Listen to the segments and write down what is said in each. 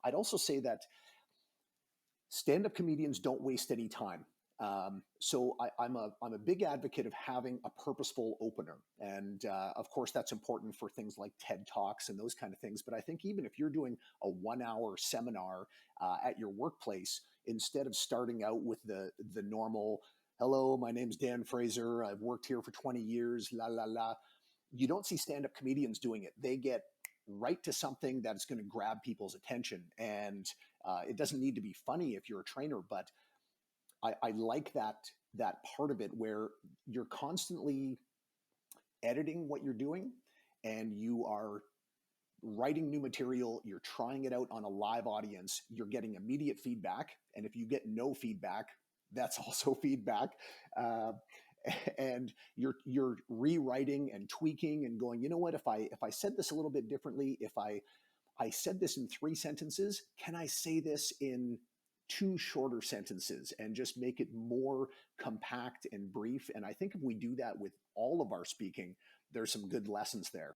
I'd also say that stand-up comedians don't waste any time. So I'm a big advocate of having a purposeful opener. And of course, that's important for things like TED Talks and those kind of things. But I think even if you're doing a 1-hour seminar at your workplace, instead of starting out with the normal, hello, my name's Dan Fraser, I've worked here for 20 years, la, la, la. You don't see stand-up comedians doing it. They get right to something that's going to grab people's attention. And it doesn't need to be funny if you're a trainer, but I like that part of it where you're constantly editing what you're doing and you are writing new material, you're trying it out on a live audience, you're getting immediate feedback. And if you get no feedback, that's also feedback. And you're rewriting and tweaking and going, you know what, if I said this a little bit differently, if I said this in 3 sentences, can I say this in 2 shorter sentences and just make it more compact and brief? And I think if we do that with all of our speaking, there's some good lessons there.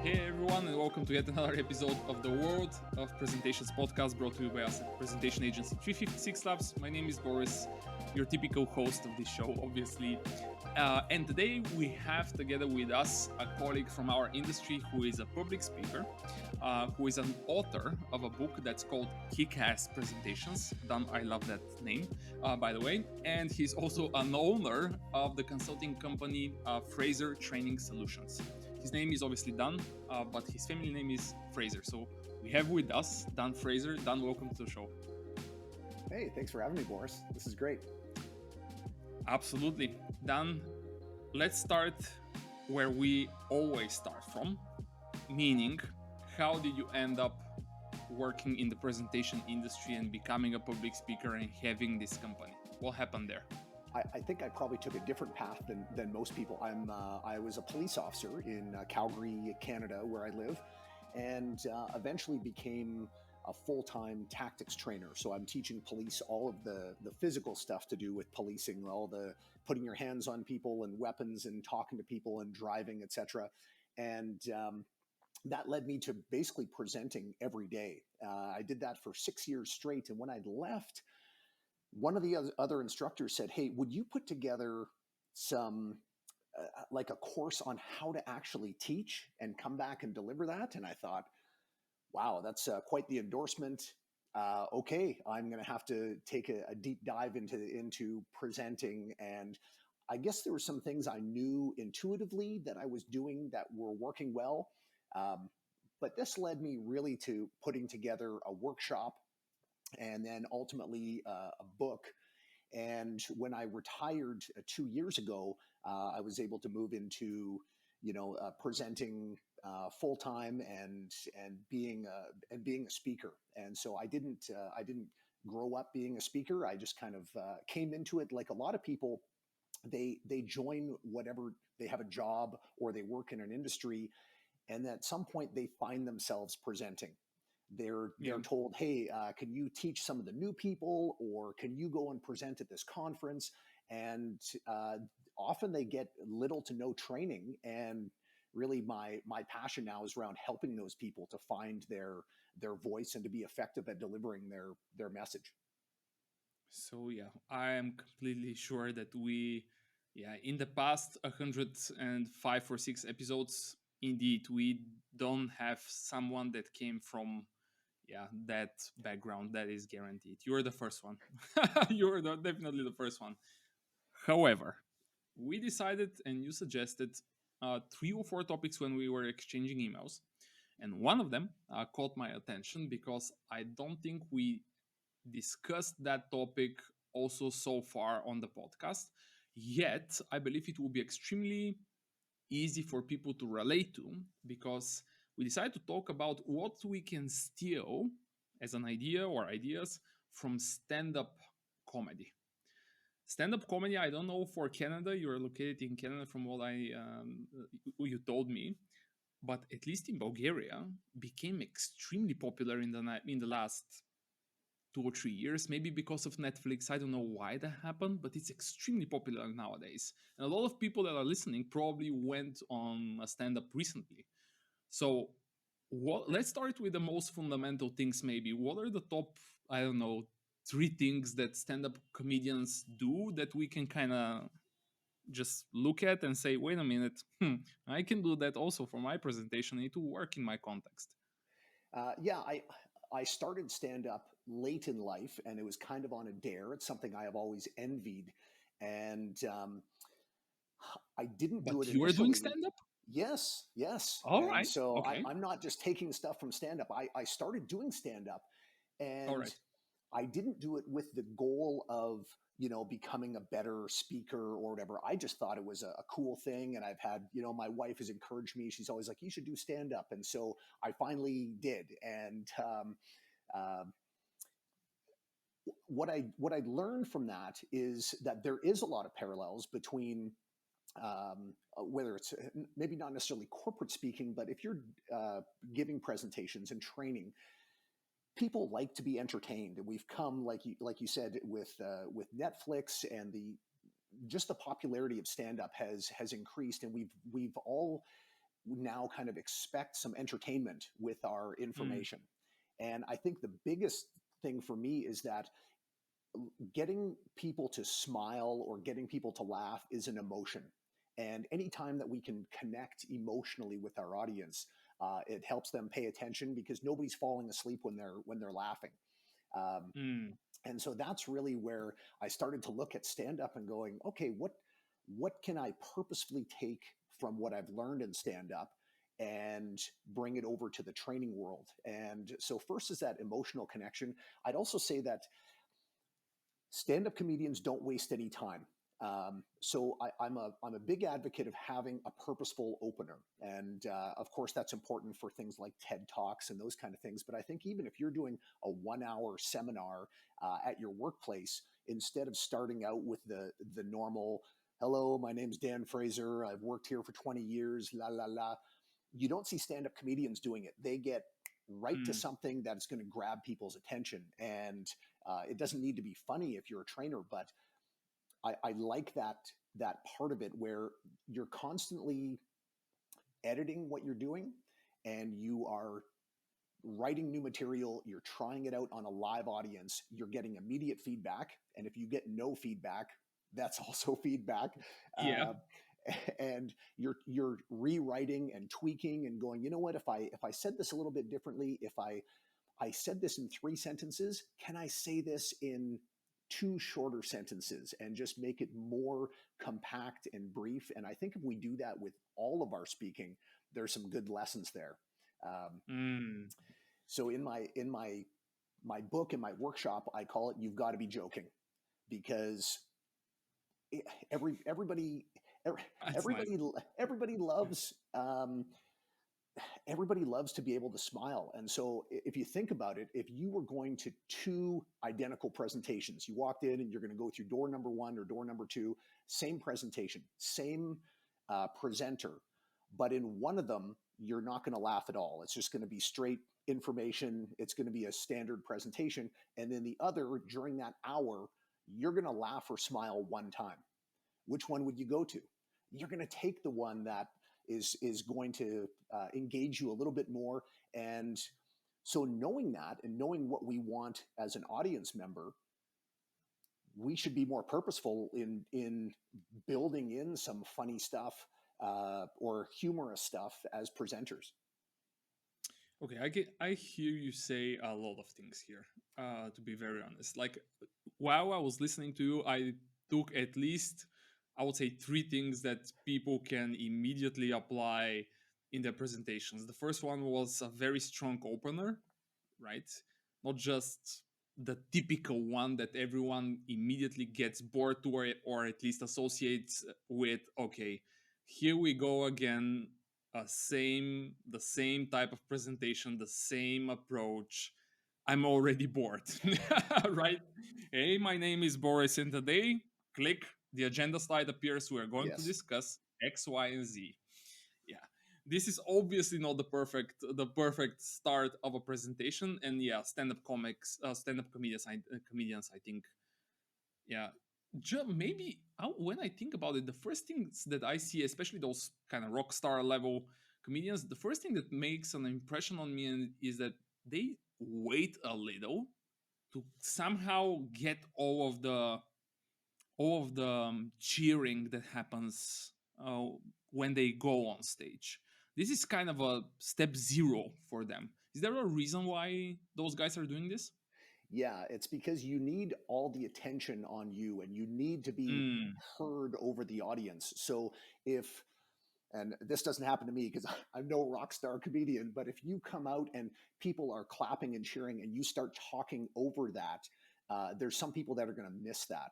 Hey everyone, and welcome to yet another episode of the World of Presentations podcast, brought to you by us at Presentation Agency 356 Labs. My name is Boris, your typical host of this show, obviously. And today we have together with us a colleague from our industry who is a public speaker, who is an author of a book that's called Kickass Presentations. Dan, I love that name, by the way. And he's also an owner of the consulting company Fraser Training Solutions. His name is obviously Dan, but his family name is Fraser. So we have with us Dan Fraser. Dan, welcome to the show. Hey, thanks for having me, Boris. This is great. Absolutely. Dan, let's start where we always start from, meaning how did you end up working in the presentation industry and becoming a public speaker and having this company? What happened there? I think I probably took a different path than most people. I was a police officer in Calgary, Canada, where I live, and eventually became a full-time tactics trainer. So I'm teaching police all of the physical stuff to do with policing, all the putting your hands on people and weapons and talking to people and driving, etc. And that led me to basically presenting every day. I did that for 6 years straight. And when I left, one of the other instructors said, hey, would you put together some like a course on how to actually teach and come back and deliver that? And I thought, wow, that's quite the endorsement. Okay, I'm going to have to take a deep dive into presenting. And I guess there were some things I knew intuitively that I was doing that were working well. But this led me really to putting together a workshop and then ultimately a book. And when I retired 2 years ago, I was able to move into, presenting full time and being a speaker. And so I didn't grow up being a speaker. I just kind of came into it like a lot of people. They join whatever, they have a job or they work in an industry, and at some point they find themselves presenting. They're told, hey, can you teach some of the new people, or can you go and present at this conference? And often they get little to no training. And really my passion now is around helping those people to find their voice and to be effective at delivering their message. So yeah, I am completely sure that in the past 105 or 6 episodes, indeed, we don't have someone that came from that background. That is guaranteed. You're the first one. You're definitely the first one. However, we decided, and you suggested 3 or 4 topics when we were exchanging emails. And one of them caught my attention because I don't think we discussed that topic also so far on the podcast. Yet, I believe it will be extremely easy for people to relate to, because we decided to talk about what we can steal as an idea or ideas from stand-up comedy. Stand-up comedy, I don't know for Canada, you're located in Canada from what you told me, but at least in Bulgaria, became extremely popular in the last 2 or 3 years, maybe because of Netflix. I don't know why that happened, but it's extremely popular nowadays. And a lot of people that are listening probably went on a stand-up recently. So let's start with the most fundamental things maybe. What are the top, I don't know, 3 things that stand-up comedians do that we can kind of just look at and say, wait a minute, I can do that also for my presentation. It will work in my context. Yeah, I started stand up late in life, and it was kind of on a dare. It's something I have always envied, and I didn't do But it you are doing initially. stand-up? Yes, yes, All and right. so Okay. I'm not just taking stuff from stand up. I started doing stand up, All and right. I didn't do it with the goal of, becoming a better speaker or whatever. I just thought it was a cool thing. And I've had, my wife has encouraged me. She's always like, you should do stand up. And so I finally did. And uh, what I learned from that is that there is a lot of parallels between whether it's maybe not necessarily corporate speaking, but if you're giving presentations and training, people like to be entertained, and we've come, like you said, with Netflix and just the popularity of stand up has increased, and we've all now kind of expect some entertainment with our Mm, information. And I think the biggest thing for me is that getting people to smile or getting people to laugh is an emotion. And anytime that we can connect emotionally with our audience, it helps them pay attention because nobody's falling asleep when they're laughing. Um, mm, and so that's really where I started to look at stand up and going, okay, what can I purposefully take from what I've learned in stand up and bring it over to the training world? And so first is that emotional connection. I'd also say that stand-up comedians don't waste any time. So I'm a big advocate of having a purposeful opener, and of course that's important for things like TED Talks and those kind of things. But I think even if you're doing a 1 hour seminar at your workplace, instead of starting out with the normal "Hello, my name's Dan Fraser. I've worked here for 20 years." La la la. You don't see stand-up comedians doing it. They get right to mm. something that's going to grab people's attention, and it doesn't need to be funny if you're a trainer, but I like that part of it where you're constantly editing what you're doing, and you are writing new material. You're trying it out on a live audience. You're getting immediate feedback, and if you get no feedback, that's also feedback. Yeah. Uh, and you're rewriting and tweaking and going, you know what, if I said this a little bit differently, if I said this in 3 sentences. Can I say this in 2 shorter sentences and just make it more compact and brief? And I think if we do that with all of our speaking, there's some good lessons there. Um, Mm. so in my book, in my workshop, I call it "You've Got to Be Joking," because everybody That's nice. everybody everybody loves everybody loves to be able to smile. And so if you think about it, if you were going to 2 identical presentations, you walked in and you're going to go through door number 1 or door number 2, same presentation, same presenter, but in one of them, you're not going to laugh at all. It's just going to be straight information. It's going to be a standard presentation. And then the other, during that hour, you're going to laugh or smile one time. Which one would you go to? You're going to take the one that is going to engage you a little bit more. And so knowing that and knowing what we want as an audience member, we should be more purposeful in building in some funny stuff or humorous stuff as presenters. Okay, I hear you say a lot of things here. To be very honest, like while I was listening to you, I took at least, I would say, 3 things that people can immediately apply in their presentations. The first one was a very strong opener, right? Not just the typical one that everyone immediately gets bored to, or at least associates with. Okay, here we go again, the same type of presentation, the same approach. I'm already bored. Right? Hey, my name is Boris, and today, click, the agenda slide appears. We are going to Yes. discuss X, Y, and Z. Yeah. this is obviously not the perfect start of a presentation. And yeah, stand-up comedians, I think, yeah, maybe when I think about it, the first things that I see, especially those kind of rock star level comedians, the first thing that makes an impression on me is that they wait a little to somehow get all of the cheering that happens when they go on stage. This is kind of a step zero for them. Is there a reason why those guys are doing this? Yeah, it's because you need all the attention on you and you need to be Mm, heard over the audience. So if, and this doesn't happen to me because I'm no rock star comedian, but if you come out and people are clapping and cheering and you start talking over that, there's some people that are going to miss that.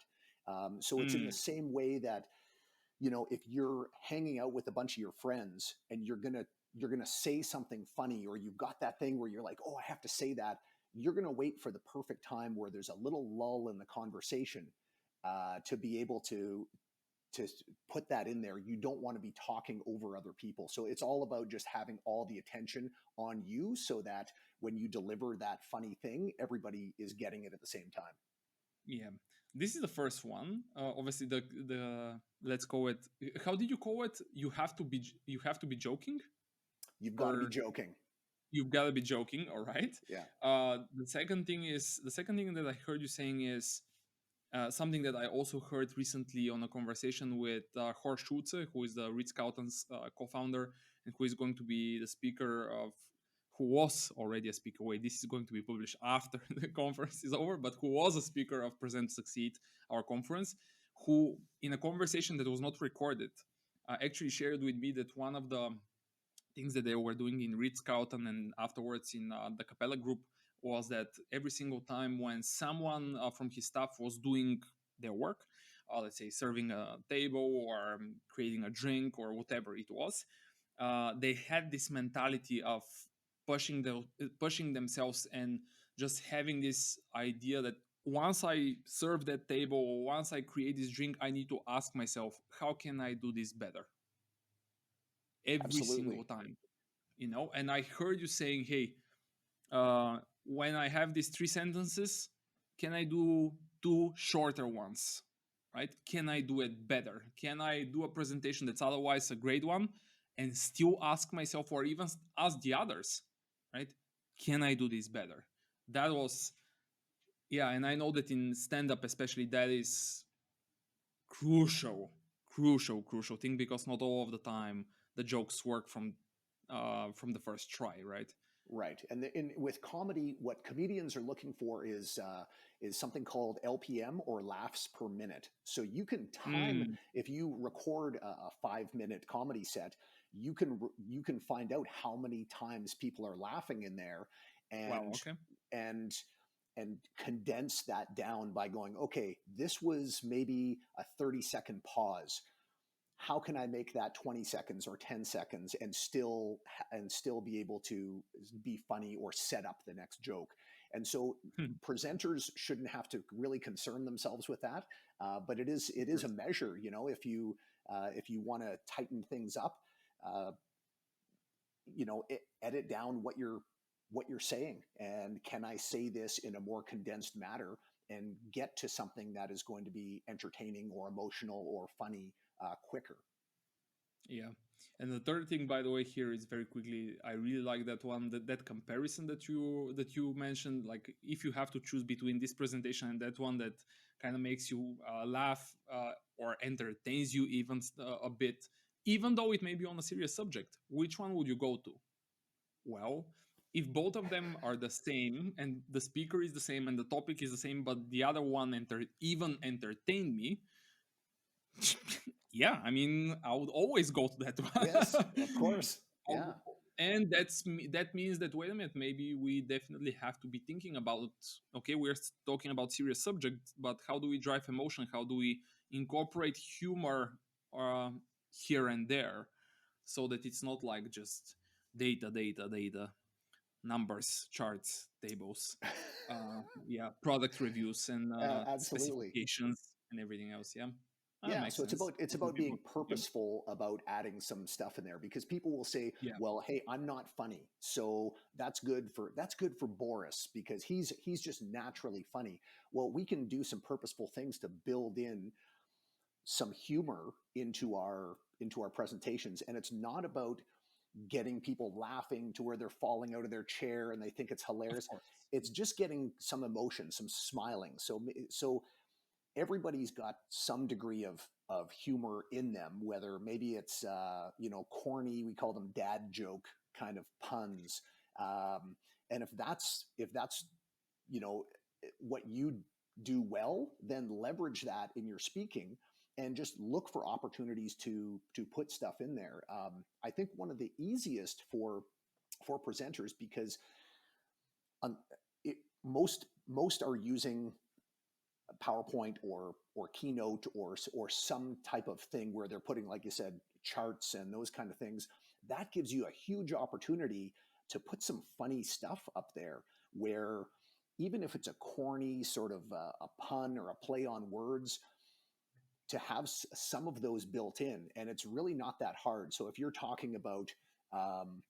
So it's in the mm, same way that, if you're hanging out with a bunch of your friends and you're gonna say something funny, or you've got that thing where you're like, oh, I have to say that, you're gonna wait for the perfect time where there's a little lull in the conversation, to be able to put that in there. You don't want to be talking over other people. So it's all about just having all the attention on you so that when you deliver that funny thing, everybody is getting it at the same time. yeah. This is the first one. Obviously, the let's call it. How did you call it? You have to be joking, You've got to be or joking. you've got to be joking. All right. Yeah. The second thing that I heard you saying is something that I also heard recently on a conversation with Horst Schulze, who is the Ritz-Carlton's co-founder, and who is going to be the speaker of, who was already a speaker. Wait, this is going to be published after the conference is over, but who was a speaker of Present Succeed, our conference, who, in a conversation that was not recorded, actually shared with me that one of the things that they were doing in Ritz-Carlton and afterwards in the Capella group was that every single time when someone from his staff was doing their work, let's say serving a table or creating a drink or whatever it was, they had this mentality of pushing themselves and just having this idea that once I serve that table or once I create this drink, I need to ask myself, how can I do this better every single Absolutely. time? And I heard you saying, hey, when I have these three sentences, can I do two shorter ones? Right? Can I do it better? Can I do a presentation that's otherwise a great one and still ask myself, or even ask the others, right? Can I do this better? That was, yeah. And I know that in stand up, especially, that is crucial, crucial thing, because not all of the time the jokes work from the first try, right? Right, and with comedy, what comedians are looking for is something called LPM, or laughs per minute. So you can time, Mm, if you record a 5 minute comedy set, you can find out how many times people are laughing in there, wow. and Okay. and and condense that down by going, okay, this was maybe a 30-second pause. How can I make that 20 seconds or 10 seconds and still be able to be funny or set up the next joke? And so presenters shouldn't have to really concern themselves with that, but it is a measure. If you want to tighten things up, uh, edit down what you're saying, and can I say this in a more condensed manner and get to something that is going to be entertaining or emotional or funny quicker. Yeah. And the third thing, by the way, here is very quickly, I really like that one, that comparison that you mentioned. Like, if you have to choose between this presentation and that one that kind of makes you laugh or entertains you even a bit, even though it may be on a serious subject, which one would you go to? Well, if both of them are the same and the speaker is the same and the topic is the same, but the other one even entertained me, yeah, I mean, I would always go to that Yes, one. of course. Yeah, And that means that, wait a minute, maybe we definitely have to be thinking about, okay, we're talking about serious subjects, but how do we drive emotion? How do we incorporate humor uh, here and there, so that it's not like just data, numbers, charts, tables, yeah, product reviews and absolutely. specifications and everything else. Yeah. That Yeah, makes so sense. it's Some about being people, yeah, purposeful about adding some stuff in there because people will say, yeah, "Well, hey, I'm not funny." So that's good for Boris because he's just naturally funny. Well, we can do some purposeful things to build in some humor into our presentations, and it's not about getting people laughing to where they're falling out of their chair and they think it's of hilarious. course. It's just getting some emotion, some smiling. So everybody's got some degree of humor in them, whether maybe it's corny, we call them dad joke kind of puns, um, and if that's you know what you do well, then leverage that in your speaking and just look for opportunities to put stuff in there. I think one of the easiest for presenters because um, most are using PowerPoint or Keynote or some type of thing where they're putting, like you said, charts and those kind of things. That gives you a huge opportunity to put some funny stuff up there where even if it's a corny sort of a pun or a play on words, to have some of those built in, and it's really not that hard. So if you're talking about um,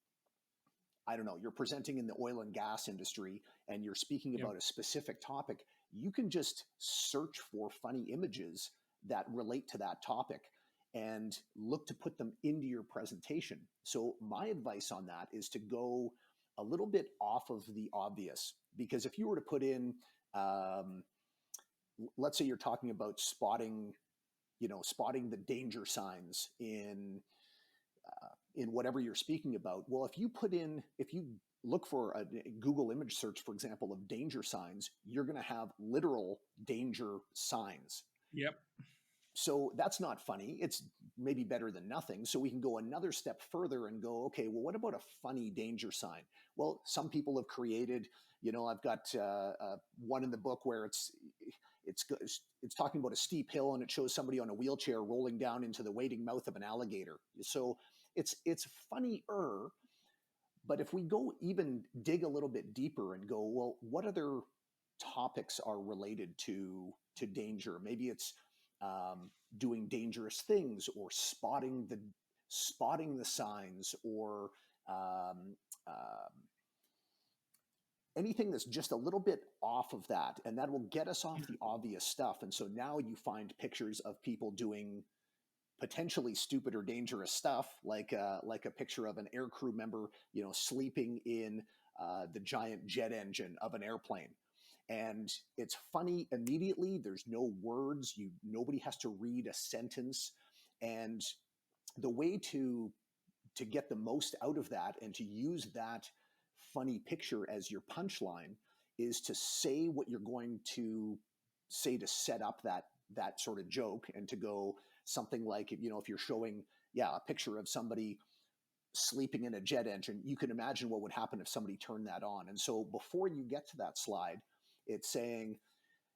I don't know, you're presenting in the oil and gas industry and you're speaking Yeah. about a specific topic, you can just search for funny images that relate to that topic and look to put them into your presentation. So, my advice on that is to go a little bit off of the obvious because if you were to put in, um, let's say you're talking about spotting the danger signs in whatever you're speaking about. Well, if you look for a Google image search, for example, of danger signs, you're going to have literal danger signs. Yep. So that's not funny. It's maybe better than nothing. So we can go another step further and go, okay, well, what about a funny danger sign? Well, some people have created, I've got one in the book where it's it's talking about a steep hill and it shows somebody on a wheelchair rolling down into the waiting mouth of an alligator. So it's funnier, but if we go even dig a little bit deeper and go, well, what other topics are related to danger? Maybe it's doing dangerous things or spotting the signs or um, um, anything that's just a little bit off of that, and that will get us off the obvious stuff. And so now you find pictures of people doing potentially stupid or dangerous stuff, like a picture of an aircrew member, sleeping in the giant jet engine of an airplane. And it's funny immediately. There's no words. Nobody has to read a sentence. And the way to get the most out of that and to use that funny picture as your punchline is to say what you're going to say to set up that sort of joke and to go something like if you're showing a picture of somebody sleeping in a jet engine, you can imagine what would happen if somebody turned that on. And so before you get to that slide, it's saying,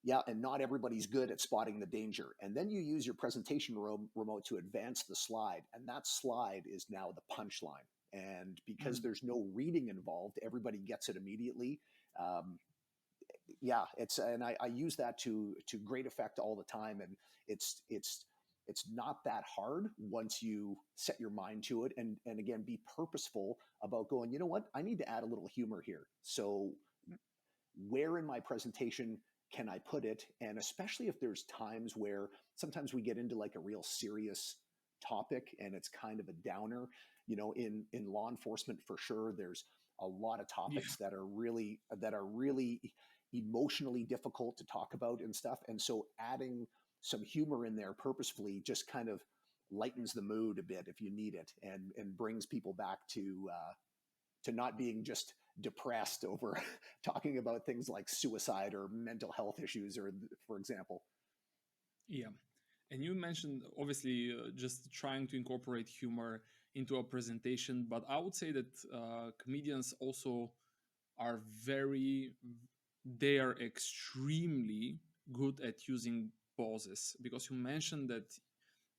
yeah, and not everybody's good at spotting the danger. And then you use your presentation remote to advance the slide. And that slide is now the punchline. And because Mm. there's no reading involved, everybody gets it immediately. Um, and I use that to great effect all the time. And it's not that hard once you set your mind to it. And again, be purposeful about going, you know what, I need to add a little humor here. So where in my presentation can I put it? And especially if there's times where sometimes we get into like a real serious topic and it's kind of a downer, in law enforcement for sure, there's a lot of Yeah. topics that are really emotionally difficult to talk about and stuff. And so adding some humor in there purposefully just kind of lightens the mood a bit if you need it and brings people back to not being just depressed over talking about things like suicide or mental health issues, or for example. Yeah. And you mentioned obviously just trying to incorporate humor into a presentation, but I would say that comedians also are they are extremely good at using pauses, because you mentioned that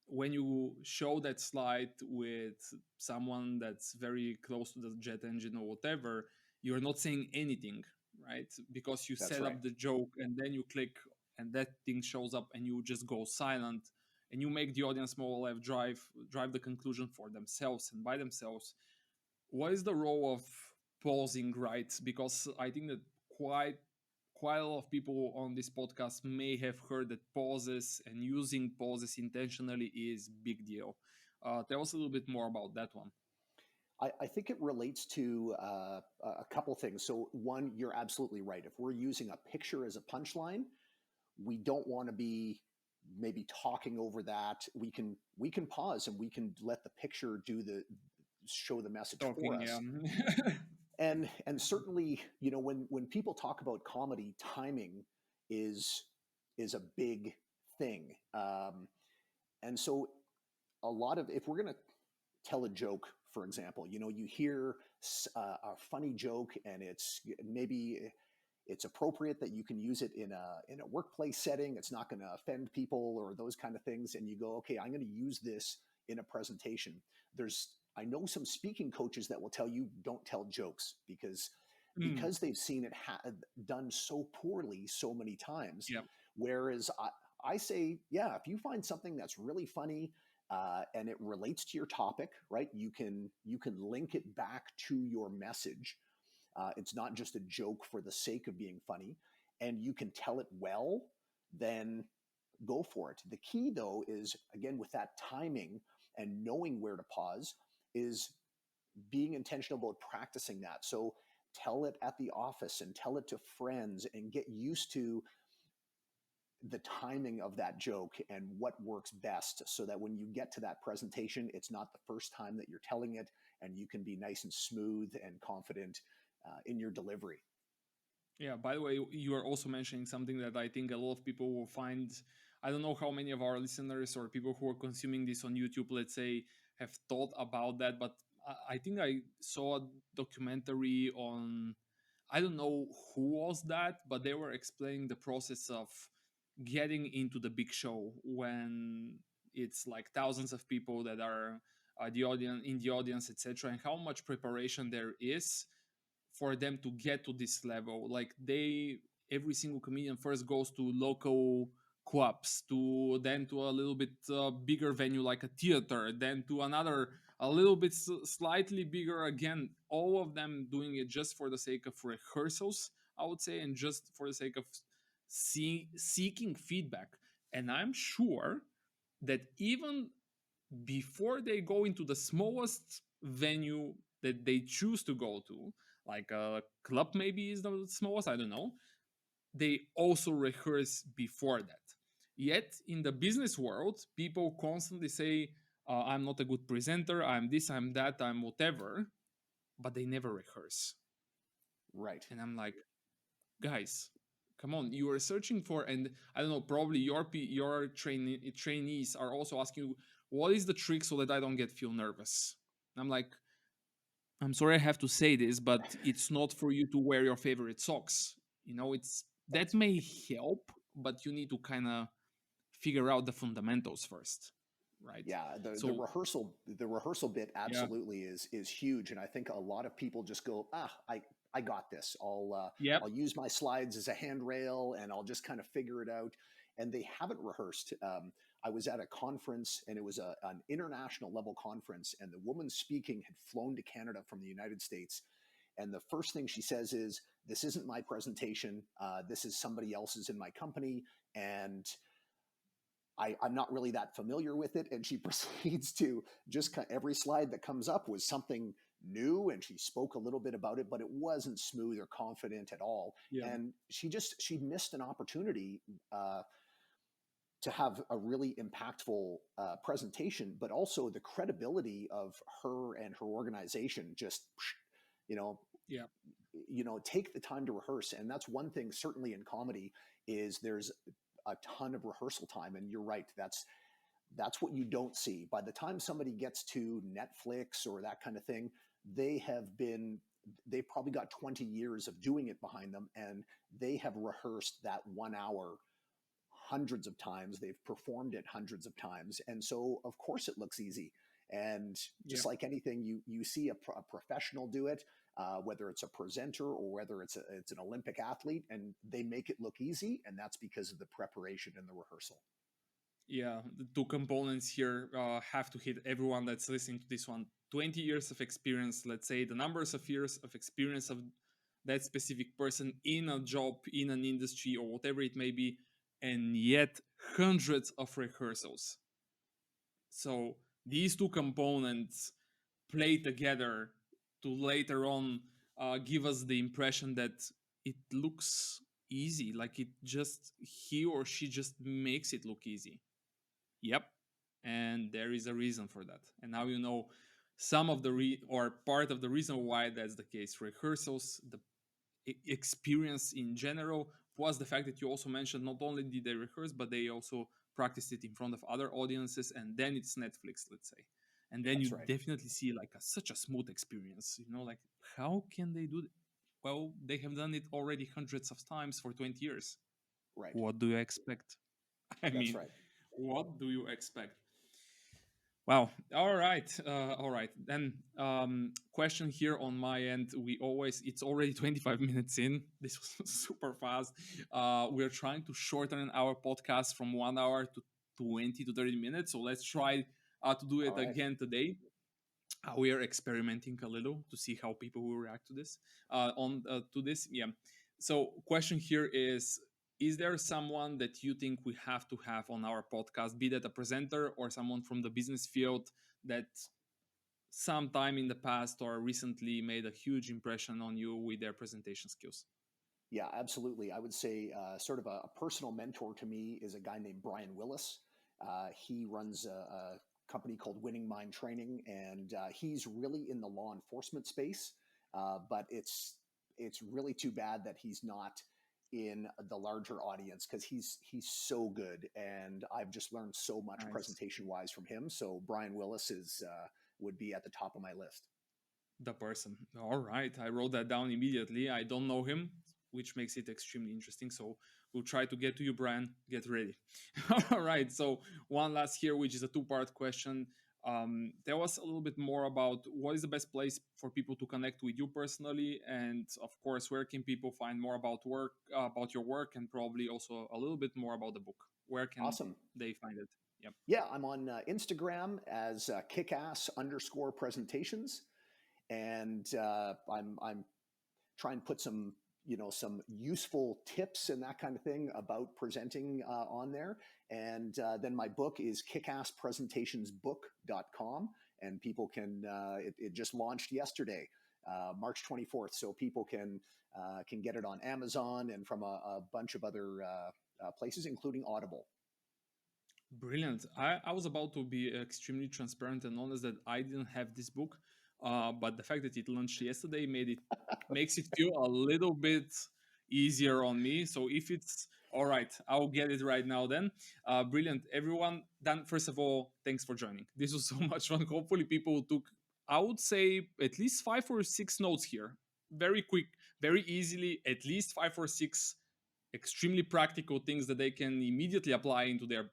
when you show that slide with someone that's very close to the jet engine or whatever, you're not saying anything, right? Because you That's set right. up the joke and then you click and that thing shows up and you just go silent. and you make the audience more or less drive the conclusion for themselves and by themselves. What is the role of pausing, right? Because I think that quite a lot of people on this podcast may have heard that pauses and using pauses intentionally is big deal. Tell us a little bit more about that one. I think it relates to a couple things. So one, you're absolutely right. If we're using a picture as a punchline, we don't want to be maybe talking over that. We can pause and we can let the picture show the message for Talking, yeah. us. And certainly, when people talk about comedy, timing is a big thing. And so a lot of, if we're going to tell a joke, for example, you hear a funny joke, and it's appropriate that you can use it in a workplace setting. It's not going to offend people or those kind of things. And you go, okay, I'm going to use this in a presentation. I know some speaking coaches that will tell you don't tell jokes because they've seen it done so poorly so many times. Yeah. Whereas I say, yeah, if you find something that's really funny, and it relates to your topic, right? You can link it back to your message. It's not just a joke for the sake of being funny, and you can tell it well, then go for it. The key, though, is, again, with that timing and knowing where to pause, is being intentional about practicing that. So tell it at the office and tell it to friends and get used to the timing of that joke and what works best, so that when you get to that presentation, it's not the first time that you're telling it, and you can be nice and smooth and confident in your delivery. Yeah, by the way, you are also mentioning something that I think a lot of people will find. I don't know how many of our listeners or people who are consuming this on YouTube, let's say, have thought about that, but I think I saw a documentary on, I don't know who was that, but they were explaining the process of getting into the big show when it's like thousands of people that are in the audience, etc., and how much preparation there is for them to get to this level. Like every single comedian first goes to local clubs, to then to a little bit bigger venue like a theater, then to another a little bit slightly bigger again. All of them doing it just for the sake of rehearsals, I would say, and just for the sake of seeking feedback. And I'm sure that even before they go into the smallest venue that they choose to go to, like a club maybe is the smallest, I don't know, they also rehearse before that. Yet in the business world, people constantly say, I'm not a good presenter, I'm this, I'm that, I'm whatever, but they never rehearse. Right. And I'm like, guys, come on, you are searching for, and I don't know, probably your trainees are also asking you, what is the trick so that I don't feel nervous? I'm like, I'm sorry I have to say this, but it's not for you to wear your favorite socks. It's that may help, but you need to kind of figure out the fundamentals first, right? Yeah, the So rehearsal bit yeah, absolutely is huge, and I think a lot of people just go, I got this. yep, I'll use my slides as a handrail, and I'll just kind of figure it out. And they haven't rehearsed. I was at a conference, and it was an international level conference, and the woman speaking had flown to Canada from the United States. And the first thing she says is, "This isn't my presentation. This is somebody else's in my company, and I'm not really that familiar with it." And she proceeds to just every slide that comes up was something new, and she spoke a little bit about it, but it wasn't smooth or confident at all. yeah, And she missed an opportunity to have a really impactful presentation, but also the credibility of her and her organization just, you know, yeah, take the time to rehearse. And that's one thing, certainly in comedy, is there's a ton of rehearsal time. And you're right, that's what you don't see. By the time somebody gets to Netflix or that kind of thing, they've probably got 20 years of doing it behind them, and they have rehearsed that 1 hour hundreds of times. They've performed it hundreds of times. And so of course it looks easy. And yeah. just like anything, you see a professional do it, whether it's a presenter or whether it's an Olympic athlete, and they make it look easy. And that's because of the preparation and the rehearsal. Yeah, the two components here have to hit everyone that's listening to this one. 20 years of experience, let's say the numbers of years of experience of that specific person in a job, in an industry, or whatever it may be, and yet hundreds of rehearsals. So these two components play together to later on give us the impression that it looks easy, like it just he or she just makes it look easy. Yep. And there is a reason for that. And now you know some of the or part of the reason why that's the case. Rehearsals, the experience in general, plus the fact that you also mentioned not only did they rehearse, but they also practiced it in front of other audiences, and then it's Netflix, let's say. And then you That's right. definitely see like such a smooth experience, like how can they do it? Well, they have done it already hundreds of times for 20 years. Right. What do you expect? I That's mean, right. what do you expect? Wow. All right. All right. Then, question here on my end. It's already 25 minutes in. This was super fast. We're trying to shorten our podcast from 1 hour to 20 to 30 minutes. So let's try to do All it right. again today. We are experimenting a little to see how people will react to this. To this, yeah. So, question here is there someone that you think we have to have on our podcast, be that a presenter or someone from the business field that sometime in the past or recently made a huge impression on you with their presentation skills? Yeah, absolutely. I would say sort of a personal mentor to me is a guy named Brian Willis. He runs a company called Winning Mind Training, and he's really in the law enforcement space. But it's really too bad that he's not in the larger audience because he's so good, and I've just learned so much Nice. presentation wise from him. So Brian Willis is would be at the top of my list. The person. All right. I wrote that down immediately. I don't know him, which makes it extremely interesting. So we'll try to get to you, Brian. Get ready. All right. So one last here, which is a two-part question. Tell us a little bit more about what is the best place for people to connect with you personally, and of course, where can people find more about your work, and probably also a little bit more about the book. Where can Awesome. they find it? Yep. Yeah, I'm on Instagram as kickass_presentations, and I'm trying to put some useful tips and that kind of thing about presenting on there. And then my book is kickasspresentationsbook.com, and people can it just launched yesterday, March 24th, so people can get it on Amazon and from a bunch of other places, including Audible. Brilliant. I was about to be extremely transparent and honest that I didn't have this book, but the fact that it launched yesterday makes it feel a little bit easier on me. So if it's all right, I'll get it right now. Then, brilliant, everyone. Dan, first of all, thanks for joining. This was so much fun. Hopefully, people took, I would say, at least 5 or 6 notes here. Very quick, very easily. At least 5 or 6 extremely practical things that they can immediately apply into their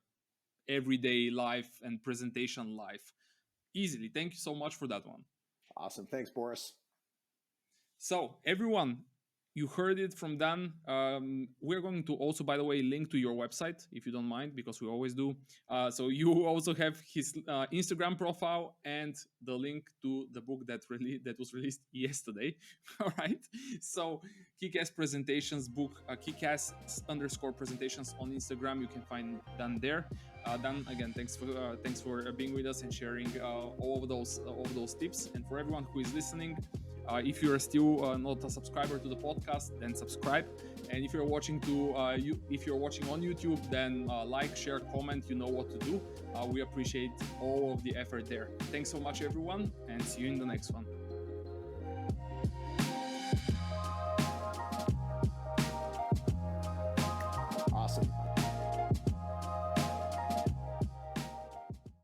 everyday life and presentation life easily. Thank you so much for that one. Awesome. Thanks, Boris. So, everyone, you heard it from Dan. We're going to also, by the way, link to your website if you don't mind, because we always do. So you also have his Instagram profile and the link to the book that was released yesterday. All right. So Kickass Presentations book, Kickass_presentations on Instagram. You can find Dan there. Dan, again, thanks for being with us and sharing all of those tips. And for everyone who is listening, if you're still not a subscriber to the podcast, then subscribe. And if you're watching on YouTube, then like, share, comment. You know what to do. We appreciate all of the effort there. Thanks so much, everyone, and see you in the next one.